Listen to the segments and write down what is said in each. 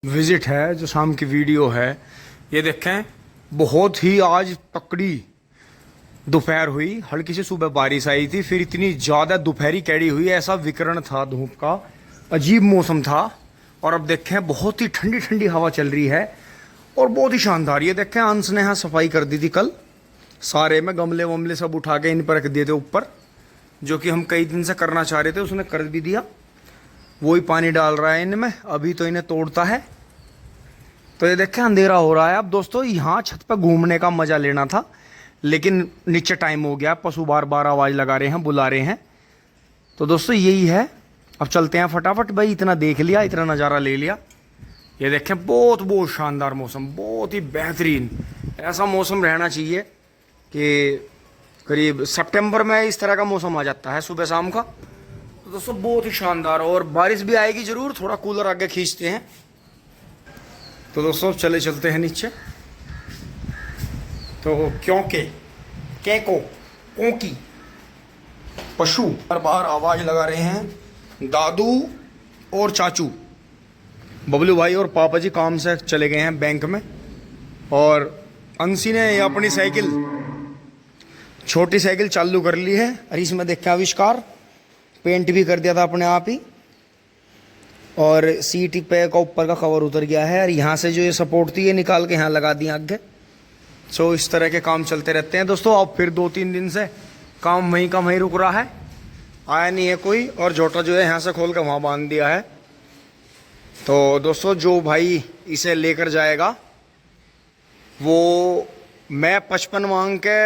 Visit है जो शाम की वीडियो है। ये देखें, बहुत ही आज तकड़ी दोपहर हुई, हल्की सी सुबह बारिश आई थी, फिर इतनी ज़्यादा दोपहरी कैडी हुई, ऐसा विकर्ण था धूप का, अजीब मौसम था। और अब देखें बहुत ही ठंडी ठंडी हवा चल रही है और बहुत ही शानदार। ये देखें, अंश ने यहाँ सफाई कर दी थी कल, सारे में गमले वमले सब उठा के इन पर रख दिए थे ऊपर, जो कि हम कई दिन से करना चाह रहे थे, उसने कर भी दिया। वही पानी डाल रहा है इनमें, अभी तो इन्हें तोड़ता है। तो ये देखें अंधेरा हो रहा है। अब दोस्तों यहाँ छत पर घूमने का मज़ा लेना था, लेकिन नीचे टाइम हो गया, पशु बार बार आवाज़ लगा रहे हैं, बुला रहे हैं। तो दोस्तों यही है, अब चलते हैं फटाफट। भाई इतना देख लिया, इतना नज़ारा ले लिया। ये देखें बहुत बहुत शानदार मौसम, बहुत ही बेहतरीन। ऐसा मौसम रहना चाहिए कि करीब सितंबर में इस तरह का मौसम आ जाता है सुबह शाम का। तो दोस्तों बहुत ही शानदार, और बारिश भी आएगी ज़रूर, थोड़ा कूलर आगे खींचते हैं। तो दोस्तों चले चलते हैं नीचे। तो क्योंकि की पशु बार बार आवाज़ लगा रहे हैं। दादू और चाचू, बबलू भाई और पापा जी काम से चले गए हैं बैंक में, और अंशी ने अपनी साइकिल, छोटी साइकिल चालू कर ली है। और इसमें देखा आविष्कार, पेंट भी कर दिया था अपने आप ही, और सीट पे का ऊपर का कवर उतर गया है, और यहाँ से जो ये सपोर्ट थी ये निकाल के यहाँ लगा दी आगे। सो इस तरह के काम चलते रहते हैं दोस्तों। अब फिर 2-3 दिन से काम वहीं का वहीं रुक रहा है, आया नहीं है कोई, और जोटा जो है यहाँ से खोल कर वहाँ बांध दिया है। तो दोस्तों जो भाई इसे लेकर जाएगा वो, मैं 55 मांग के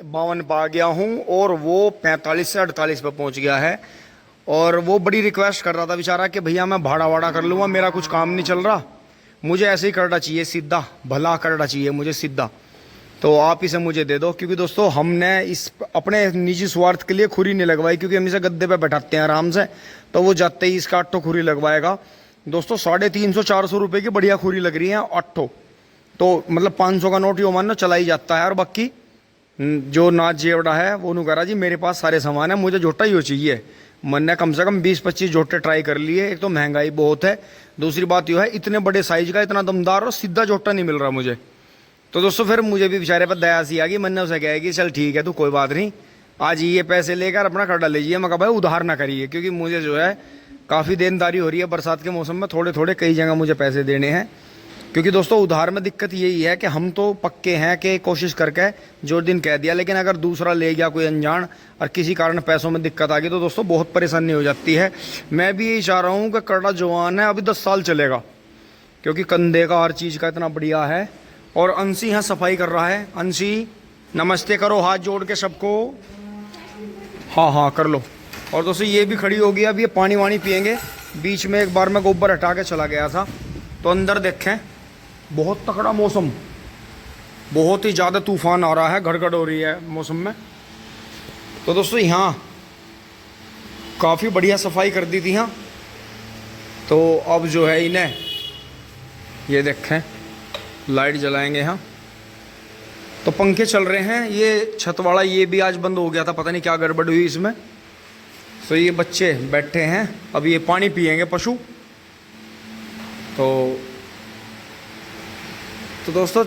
52 पा गया हूँ, और वो 45 से 48 पे पहुँच गया है। और वो बड़ी रिक्वेस्ट कर रहा था बेचारा कि भैया मैं भाड़ा वाड़ा कर लूँगा, मेरा कुछ काम नहीं चल रहा, मुझे ऐसे ही करना चाहिए, सीधा भला करना चाहिए मुझे सीधा, तो आप इसे मुझे दे दो। क्योंकि दोस्तों हमने इस अपने निजी स्वार्थ के लिए खुरी नहीं लगवाई, क्योंकि हम इसे गद्दे पे बैठाते हैं आराम से, तो वो जाते ही इसका 8 खुरी लगवाएगा। दोस्तों 350-400 रुपये की बढ़िया खुरी लग रही है 8, तो मतलब 500 का नोट यो मानो चला ही जाता है। और बाकी जो नाच जेवड़ा है वो नु करा जी, मेरे पास सारे सामान है, मुझे झोटा ही हो चाहिए। मैंने कम से कम 20-25 जोटे ट्राई कर लिए। एक तो महंगाई बहुत है, दूसरी बात यह है इतने बड़े साइज का इतना दमदार और सीधा जोटा नहीं मिल रहा मुझे। तो दोस्तों फिर मुझे भी बेचारे पर दया सी आ गई, मैंने उसे कहा कि चल ठीक है, तो कोई बात नहीं, आज ये पैसे लेकर अपना खड़ा लीजिए। मैं कहा भाई उधार ना करिए, क्योंकि मुझे जो है काफ़ी देनदारी हो रही है बरसात के मौसम में, थोड़े थोड़े कई जगह मुझे पैसे देने हैं। क्योंकि दोस्तों उधार में दिक्कत यही है कि हम तो पक्के हैं कि कोशिश करके जो दिन कह दिया, लेकिन अगर दूसरा ले गया कोई अनजान और किसी कारण पैसों में दिक्कत आ गई तो दोस्तों बहुत परेशानी हो जाती है। मैं भी यही चाह रहा हूँ कि कड़ा जवान है, अभी 10 साल चलेगा, क्योंकि कंधे का हर चीज़ का इतना बढ़िया है। और अंशी यहाँ सफाई कर रहा है। अंशी नमस्ते करो हाथ जोड़ के सबको, हाँ हाँ कर लो। और दोस्तों ये भी खड़ी होगी, अब ये पानी वानी पियेंगे। बीच में एक बार मैं गोबर हटा के चला गया था। तो अंदर देखें बहुत तकड़ा मौसम, बहुत ही ज़्यादा तूफान आ रहा है, गड़गड़ हो रही है मौसम में। तो दोस्तों यहाँ काफ़ी बढ़िया सफाई कर दी थी यहाँ। तो अब जो है इन्हें, ये देखें लाइट जलाएंगे यहाँ। तो पंखे चल रहे हैं, ये छत वाला ये भी आज बंद हो गया था, पता नहीं क्या गड़बड़ हुई इसमें। तो ये बच्चे बैठे हैं, अब ये पानी पिएंगे पशु। तो दोस्तों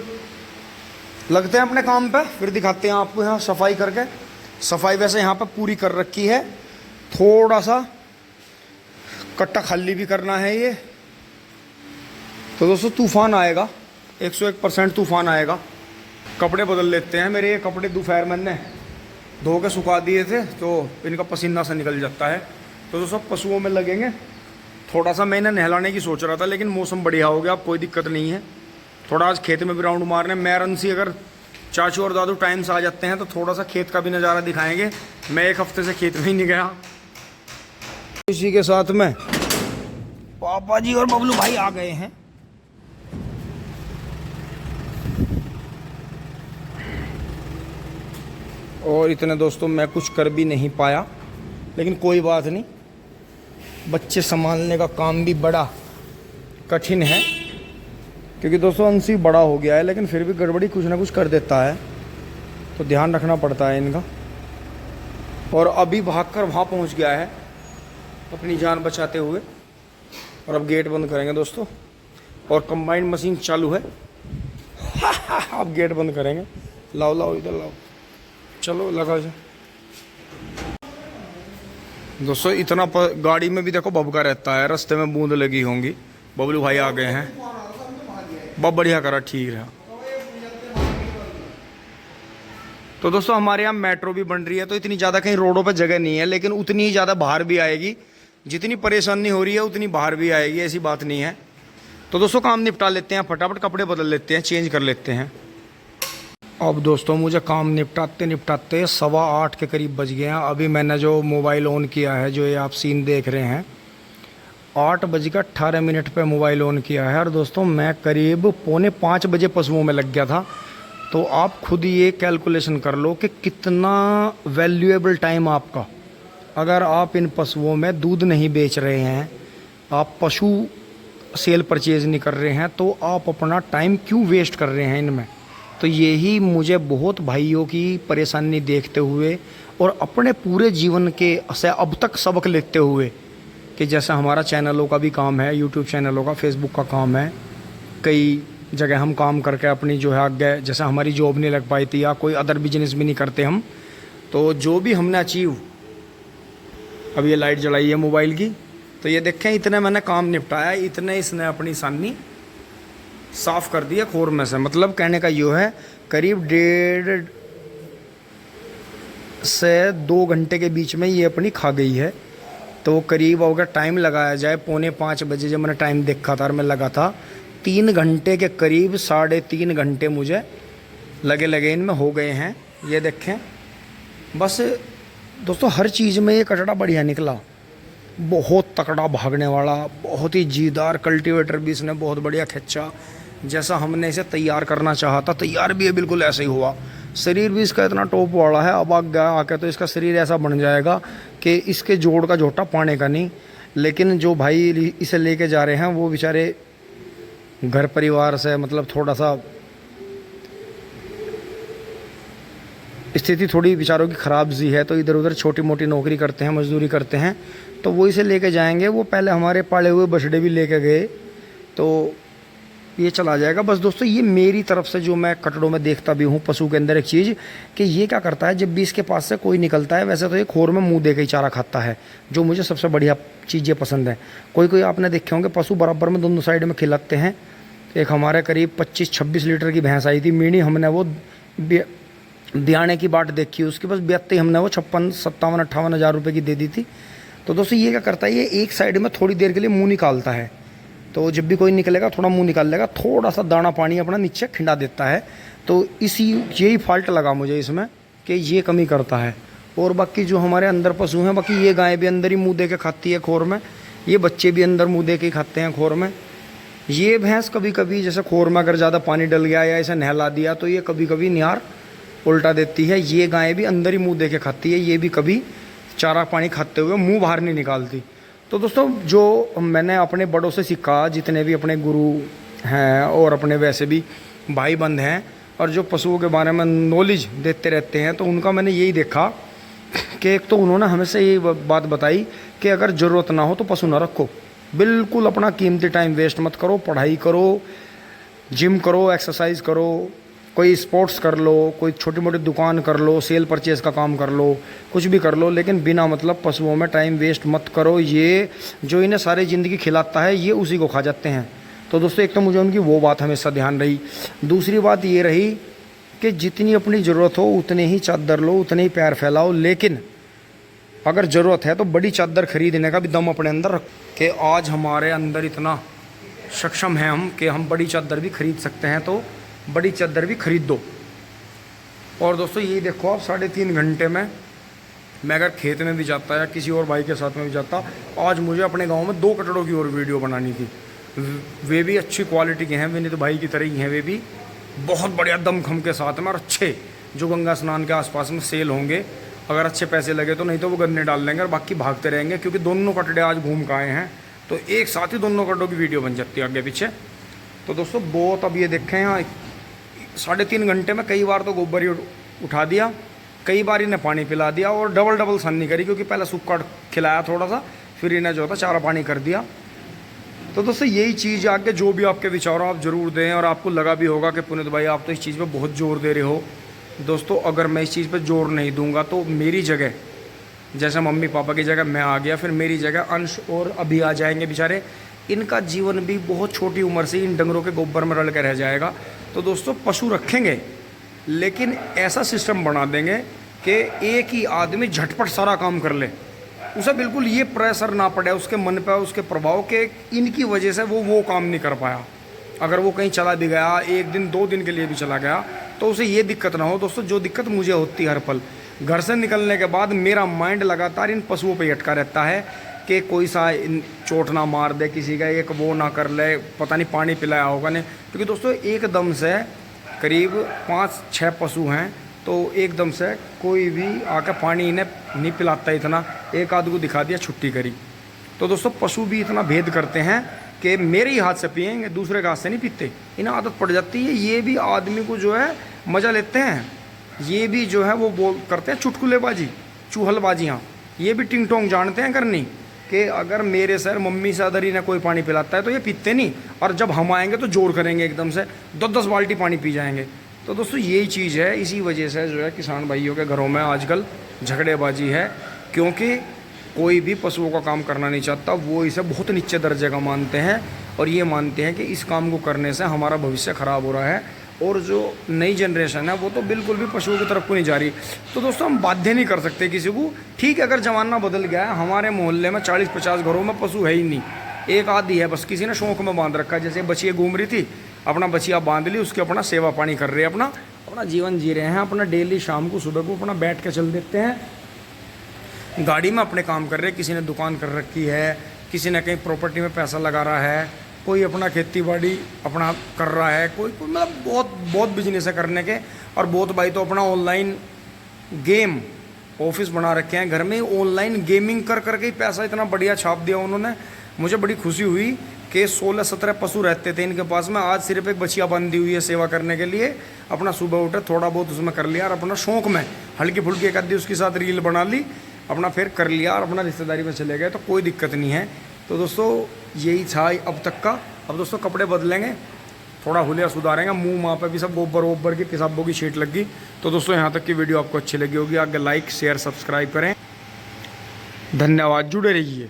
लगते हैं अपने काम पे, फिर दिखाते हैं आपको यहाँ सफाई करके। सफाई वैसे यहाँ पे पूरी कर रखी है, थोड़ा सा कट्टा खाली भी करना है ये। तो दोस्तों तूफान आएगा, 101% तूफान आएगा। कपड़े बदल लेते हैं। मेरे ये कपड़े दोपहर मैंने धो के सुखा दिए थे, तो इनका पसीना सा निकल जाता है। तो दोस्तों पशुओं में लगेंगे, थोड़ा सा मैं इन्हें नहलाने की सोच रहा था, लेकिन मौसम बढ़िया हो गया, अब कोई दिक्कत नहीं है। थोड़ा आज खेत में भी राउंड मारने, मैं रंसी अगर चाचू और दादू टाइम से आ जाते हैं तो थोड़ा सा खेत का भी नज़ारा दिखाएंगे। मैं 1 हफ्ते से खेत में ही नहीं गया। इसी के साथ में पापा जी और बबलू भाई आ गए हैं। और इतने दोस्तों मैं कुछ कर भी नहीं पाया, लेकिन कोई बात नहीं, बच्चे संभालने का काम भी बड़ा कठिन है। क्योंकि दोस्तों अंशी बड़ा हो गया है, लेकिन फिर भी गड़बड़ी कुछ ना कुछ कर देता है, तो ध्यान रखना पड़ता है इनका। और अभी भागकर वहाँ पहुँच गया है अपनी जान बचाते हुए। और अब गेट बंद करेंगे दोस्तों। और कंबाइंड मशीन चालू है। आप गेट बंद करेंगे। लाओ लाओ इधर लाओ, चलो लगा जा। दोस्तों इतना गाड़ी में भी देखो बबका रहता है, रास्ते में बूंद लगी होंगी। बबलू भाई आ गए हैं, बहुत बढ़िया करा, ठीक है। तो दोस्तों हमारे यहाँ मेट्रो भी बन रही है, तो इतनी ज़्यादा कहीं रोडों पर जगह नहीं है, लेकिन उतनी ही ज़्यादा बाहर भी आएगी। जितनी परेशानी हो रही है उतनी बाहर भी आएगी, ऐसी बात नहीं है। तो दोस्तों काम निपटा लेते हैं, फटाफट कपड़े बदल लेते हैं, चेंज कर लेते हैं। अब दोस्तों मुझे काम निपटाते निपटाते 7:15 के करीब बज गए हैं। अभी मैंने जो मोबाइल ऑन किया है, जो ये आप सीन देख रहे हैं, 8:18 पे मोबाइल ऑन किया है। और दोस्तों मैं करीब 4:45 बजे पशुओं में लग गया था। तो आप खुद ये कैलकुलेशन कर लो कि कितना वैल्यूएबल टाइम आपका, अगर आप इन पशुओं में दूध नहीं बेच रहे हैं, आप पशु सेल परचेज नहीं कर रहे हैं, तो आप अपना टाइम क्यों वेस्ट कर रहे हैं इनमें। तो यही मुझे बहुत भाइयों की परेशानी देखते हुए और अपने पूरे जीवन के से अब तक सबक लेते हुए, कि जैसा हमारा चैनलों का भी काम है, यूट्यूब चैनलों का, फेसबुक का काम है, कई जगह हम काम करके अपनी जो है आगे, जैसा हमारी जॉब नहीं लग पाई थी या कोई अदर बिजनेस भी नहीं करते हम, तो जो भी हमने अचीव, अब ये लाइट जलाई है मोबाइल की, तो ये देखें इतने मैंने काम निपटाया, इतने इसने अपनी सानी साफ़ कर दिया खोर में से। मतलब कहने का ये है करीब 1.5 से 2 घंटे के बीच में ये अपनी खा गई है। तो करीब अगर टाइम लगाया जाए 4:45 बजे जब मैंने टाइम देखा था और मैं लगा था 3 घंटे के करीब, 3.5 घंटे मुझे लगे इनमें हो गए हैं। ये देखें बस दोस्तों हर चीज़ में ये कचड़ा बढ़िया निकला, बहुत तकड़ा भागने वाला, बहुत ही जीदार। कल्टीवेटर भी इसने बहुत बढ़िया खींचा, जैसा हमने इसे तैयार करना चाहा था तैयार भी है, बिल्कुल ऐसे ही हुआ। शरीर भी इसका इतना टॉप वाला है, अब आके तो इसका शरीर ऐसा बन जाएगा कि इसके जोड़ का जोटा पाने का नहीं। लेकिन जो भाई इसे लेके जा रहे हैं वो बेचारे घर परिवार से मतलब थोड़ा सा स्थिति थोड़ी बेचारों की ख़राब सी है, तो इधर उधर छोटी मोटी नौकरी करते हैं, मजदूरी करते हैं, तो वो इसे लेके जाएंगे। वो पहले हमारे पाले हुए बछड़े भी लेके गए, तो ये चला जाएगा। बस दोस्तों ये मेरी तरफ से जो मैं कटड़ों में देखता भी हूँ पशु के अंदर एक चीज़, कि ये क्या करता है जब भी इसके पास से कोई निकलता है, वैसे तो ये खोर में मुंह दे के ही चारा खाता है, जो मुझे सबसे बढ़िया चीज़ें पसंद है। कोई आपने देखे होंगे पशु बराबर में दोनों साइड में खिलाते हैं। एक हमारे करीब 25-26 लीटर की भैंस आई थी मीणी, हमने वो ब्याने की बाट देखी, उसकी बस ब्याते हमने वो 56-57-58 हज़ार रुपये की दे दी थी। तो दोस्तों ये क्या करता है, ये एक साइड में थोड़ी देर के लिए मुंह निकालता है, तो जब भी कोई निकलेगा थोड़ा मुंह निकाल लेगा, थोड़ा सा दाना पानी अपना नीचे खिंडा देता है। तो यही फॉल्ट लगा मुझे इसमें कि ये कमी करता है। और बाकी जो हमारे अंदर पशु हैं, बाकी ये गाय भी अंदर ही मुँह दे के खाती है खोर में, ये बच्चे भी अंदर मुँह दे के खाते हैं खोर में। ये भैंस कभी कभी जैसे खोर में अगर ज़्यादा पानी डल गया या इसे नहला दिया तो ये कभी कभी निहार उल्टा देती है। ये गाय भी अंदर ही मुँह दे के खाती है, ये भी कभी चारा पानी खाते हुए मुंह बाहर नहीं निकालती। तो दोस्तों जो मैंने अपने बड़ों से सीखा, जितने भी अपने गुरु हैं और अपने वैसे भी भाई बंद हैं और जो पशुओं के बारे में नॉलेज देते रहते हैं, तो उनका मैंने यही देखा कि एक तो उन्होंने हमें से ये बात बताई कि अगर ज़रूरत ना हो तो पशु ना रखो, बिल्कुल अपना कीमती टाइम वेस्ट मत करो, पढ़ाई करो, जिम करो, एक्सरसाइज करो, कोई स्पोर्ट्स कर लो, कोई छोटी मोटी दुकान कर लो, सेल परचेज़ का काम कर लो, कुछ भी कर लो, लेकिन बिना मतलब पशुओं में टाइम वेस्ट मत करो। ये जो इन्हें सारी ज़िंदगी खिलाता है ये उसी को खा जाते हैं। तो दोस्तों एक तो मुझे उनकी वो बात हमेशा ध्यान रही। दूसरी बात ये रही कि जितनी अपनी ज़रूरत हो उतने ही चादर लो, उतने ही पैर फैलाओ, लेकिन अगर ज़रूरत है तो बड़ी चादर खरीदने का भी दम अपने अंदर रख कि आज हमारे अंदर इतना सक्षम है हम कि हम बड़ी चादर भी खरीद सकते हैं, तो बड़ी चादर भी खरीद दो। और दोस्तों ये देखो आप 3.5 घंटे में मैं अगर खेत में भी जाता या किसी और भाई के साथ में भी जाता, आज मुझे अपने गांव में 2 कटड़ों की और वीडियो बनानी थी। वे भी अच्छी क्वालिटी के हैं, विनीत भाई की तरह ही हैं, वे भी बहुत बढ़िया दमखम के साथ में और अच्छे, जो गंगा स्नान के आसपास में सेल होंगे। अगर अच्छे पैसे लगे तो, नहीं तो वो गन्ने डाल देंगे और बाकी भागते रहेंगे, क्योंकि दोनों कटड़े आज घूम के आए हैं, तो एक साथ ही दोनों कटड़ों की वीडियो बन जाती है आगे पीछे। तो दोस्तों बहुत, अब ये देखें यहाँ 3.5 घंटे में कई बार तो गोबर ही उठा दिया, कई बार इन्हें पानी पिला दिया और डबल सन्नी करी, क्योंकि पहले सूखा खिलाया थोड़ा सा, फिर इन्हें जो था चारा पानी कर दिया। तो दोस्तों यही चीज़ आगे जो भी आपके विचार हो आप ज़रूर दें। और आपको लगा भी होगा कि पुनीत भाई आप तो इस चीज़ पे बहुत जोर दे रहे हो। दोस्तों अगर मैं इस चीज़ पे जोर नहीं दूंगा तो मेरी जगह, जैसे मम्मी पापा की जगह मैं आ गया, फिर मेरी जगह अंश और अभी आ जाएंगे बेचारे। इनका जीवन भी बहुत छोटी उम्र से इन डंगरों के गोबर में रल के रह जाएगा। तो दोस्तों पशु रखेंगे लेकिन ऐसा सिस्टम बना देंगे कि एक ही आदमी झटपट सारा काम कर ले, उसे बिल्कुल ये प्रेशर ना पड़े उसके मन पे, उसके प्रभाव के इनकी वजह से वो काम नहीं कर पाया। अगर वो कहीं चला भी गया, एक दिन 2 दिन के लिए भी चला गया, तो उसे ये दिक्कत ना हो। दोस्तों जो दिक्कत मुझे होती है हर पल, घर से निकलने के बाद मेरा माइंड लगातार इन पशुओं पे अटका रहता है कि कोई सा चोट ना मार दे किसी का, एक वो ना कर ले, पता नहीं पानी पिलाया होगा नहीं। क्योंकि दोस्तों एकदम से करीब 5-6 पशु हैं, तो एकदम से कोई भी आकर पानी इन्हें नहीं पिलाता इतना, एक आध को दिखा दिया छुट्टी करी। तो दोस्तों पशु भी इतना भेद करते हैं कि मेरे ही हाथ से पिएंगे, दूसरे के हाथ से नहीं पीते। इन्हें आदत पड़ जाती है। ये भी आदमी को जो है मज़ा लेते हैं, ये भी जो है वो बोल करते हैं चुटकुलेबाजी, चूहलबाजी। हाँ, ये भी टिंग टोंग जानते हैं करनी कि अगर मेरे सर मम्मी से अदर ही ना कोई पानी पिलाता है तो ये पीते नहीं, और जब हम आएंगे तो जोर करेंगे, एकदम से 10-10 बाल्टी पानी पी जाएंगे। तो दोस्तों यही चीज़ है, इसी वजह से जो है किसान भाइयों के घरों में आजकल झगड़ेबाजी है, क्योंकि कोई भी पशुओं का काम करना नहीं चाहता। वो इसे बहुत नीचे दर्जे का मानते हैं और ये मानते हैं कि इस काम को करने से हमारा भविष्य ख़राब हो रहा है। और जो नई जनरेशन है वो तो बिल्कुल भी पशुओं की तरफ को नहीं जा रही। तो दोस्तों हम बाध्य नहीं कर सकते किसी को। ठीक है, अगर ज़माना बदल गया है, हमारे मोहल्ले में 40-50 घरों में पशु है ही नहीं, एक आधी है बस, किसी ने शौक में बांध रखा। जैसे बछिया घूम रही थी, अपना बछिया बांध ली, उसकी अपना सेवा पानी कर रहे हैं, अपना जीवन जी रहे हैं, अपना डेली शाम को सुबह को अपना बैठ के चल देते हैं, गाड़ी में अपने काम कर रहे हैं। किसी ने दुकान कर रखी है, किसी ने कहीं प्रॉपर्टी में पैसा लगा रहा है, कोई अपना खेती बाड़ी अपना कर रहा है, कोई मतलब बहुत बिजनेस है करने के। और बहुत भाई तो अपना ऑनलाइन गेम ऑफिस बना रखे हैं, घर में ऑनलाइन गेमिंग कर करके ही पैसा इतना बढ़िया छाप दिया उन्होंने। मुझे बड़ी खुशी हुई कि 16-17 पशु रहते थे इनके पास में, आज सिर्फ एक बछिया बंधी हुई है सेवा करने के लिए। अपना सुबह उठे थोड़ा बहुत उसमें कर लिया और अपना शौक में हल्की फुल्की एक आधी उसके साथ रील बना ली, अपना फिर कर लिया और अपना रिश्तेदारी में चले गए, तो कोई दिक्कत नहीं है। तो दोस्तों यही था अब तक का। अब दोस्तों कपड़े बदलेंगे, थोड़ा हुलिया सुधारेंगे, मुंह माँ पे भी सब गोबर की पेशाबों की शीट लग गई। तो दोस्तों यहाँ तक की वीडियो आपको अच्छी लगी होगी, आगे लाइक शेयर सब्सक्राइब करें। धन्यवाद, जुड़े रहिए।